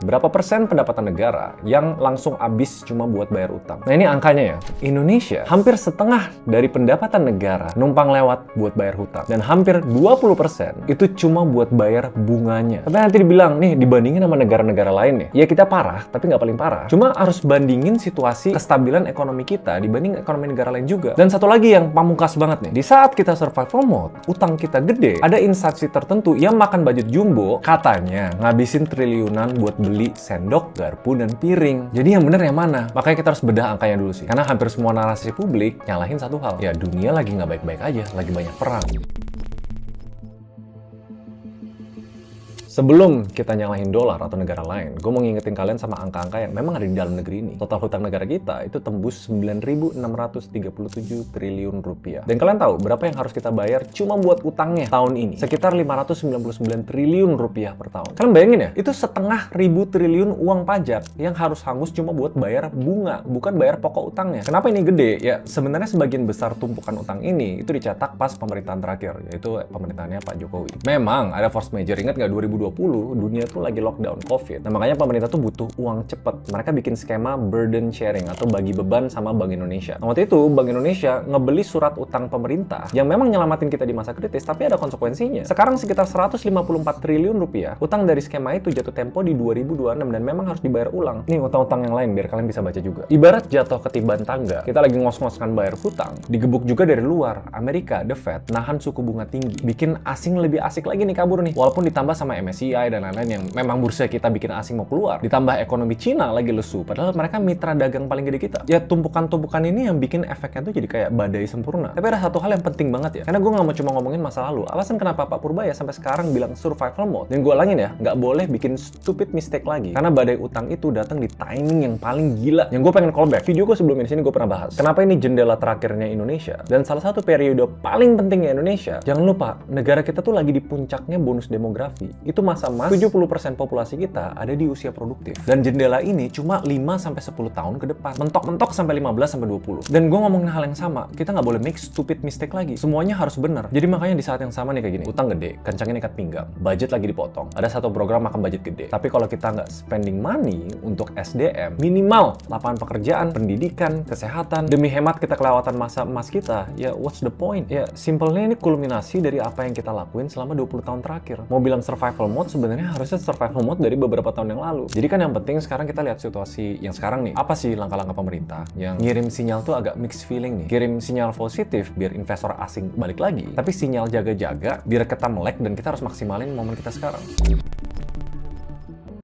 Berapa persen pendapatan negara yang langsung habis cuma buat bayar utang? Nah ini angkanya ya, Indonesia hampir setengah dari pendapatan negara numpang lewat buat bayar hutang. Dan hampir 20% itu cuma buat bayar bunganya. Tapi nanti dibilang, nih dibandingin sama negara-negara lain nih, ya kita parah, tapi nggak paling parah. Cuma harus bandingin situasi kestabilan ekonomi kita dibanding ekonomi negara lain juga. Dan satu lagi yang pamungkas banget nih, di saat kita survival mode, utang kita gede, ada instansi tertentu yang makan budget jumbo, katanya ngabisin triliunan buat beli sendok, garpu, dan piring. Jadi yang bener yang mana? Makanya kita harus bedah angkanya dulu sih. Karena hampir semua narasi publik nyalahin satu hal. Ya dunia lagi nggak baik-baik aja, lagi banyak perang. Sebelum kita nyalahin dolar atau negara lain, gue mau ngingetin kalian sama angka-angka yang memang ada di dalam negeri ini. Total hutang negara kita itu tembus 9.637 triliun rupiah. Dan kalian tahu berapa yang harus kita bayar cuma buat utangnya tahun ini? Sekitar 599 triliun rupiah per tahun. Kalian bayangin ya, itu setengah ribu triliun uang pajak yang harus hangus cuma buat bayar bunga, bukan bayar pokok utangnya. Kenapa ini gede? Ya sebenarnya sebagian besar tumpukan utang ini itu dicetak pas pemerintahan terakhir, yaitu pemerintahannya Pak Jokowi. Memang ada force major, ingat nggak 2020 dunia tuh lagi lockdown COVID. Nah makanya pemerintah tuh butuh uang cepet. Mereka bikin skema burden sharing atau bagi beban sama Bank Indonesia. Nah, waktu itu Bank Indonesia ngebeli surat utang pemerintah yang memang nyelamatin kita di masa kritis, tapi ada konsekuensinya. Sekarang sekitar 154 triliun rupiah utang dari skema itu jatuh tempo di 2026 dan memang harus dibayar ulang. Nih utang-utang yang lain biar kalian bisa baca juga. Ibarat jatuh ketiban tangga, kita lagi ngos-ngoskan bayar hutang, digebuk juga dari luar. Amerika, The Fed, nahan suku bunga tinggi, bikin asing lebih asik lagi nih kabur nih. Walaupun ditambah sama MSCI dan lain-lain yang memang bursa kita bikin asing mau keluar. Ditambah ekonomi Cina lagi lesu, padahal mereka mitra dagang paling gede kita. Ya tumpukan-tumpukan ini yang bikin efeknya tuh jadi kayak badai sempurna. Tapi ada satu hal yang penting banget ya, karena gue nggak mau cuma ngomongin masa lalu. Alasan kenapa Pak Purbaya sampai sekarang bilang survival mode. Dan gue ulangin ya, nggak boleh bikin stupid mistake lagi. Karena badai utang itu datang di timing yang paling gila. Yang gue pengen callback, video gue sebelum ini sini gue pernah bahas. Kenapa ini jendela terakhirnya Indonesia? Dan salah satu periode paling pentingnya Indonesia. Jangan lupa, negara kita tuh lagi di puncaknya bonus demografi. Itu masa 70% populasi kita ada di usia produktif. Dan jendela ini cuma 5-10 tahun ke depan. Mentok-mentok sampai 15-20. Dan gue ngomongin hal yang sama, kita nggak boleh make stupid mistake lagi. Semuanya harus benar. Jadi makanya di saat yang sama nih kayak gini, utang gede, kencangin ikat pinggang, budget lagi dipotong. Ada satu program makan budget gede. Tapi kalau kita nggak spending money untuk SDM, minimal lapangan pekerjaan, pendidikan, kesehatan, demi hemat kita kelewatan masa emas kita, ya what's the point? Ya simpelnya ini kulminasi dari apa yang kita lakuin selama 20 tahun terakhir. Mau bilang survival mode sebenarnya harusnya survival mode dari beberapa tahun yang lalu. Jadi kan yang penting sekarang kita lihat situasi yang sekarang nih. Apa sih langkah-langkah pemerintah yang ngirim sinyal tuh agak mixed feeling nih. Kirim sinyal positif biar investor asing balik lagi. Tapi sinyal jaga-jaga biar kita melek dan kita harus maksimalin momen kita sekarang.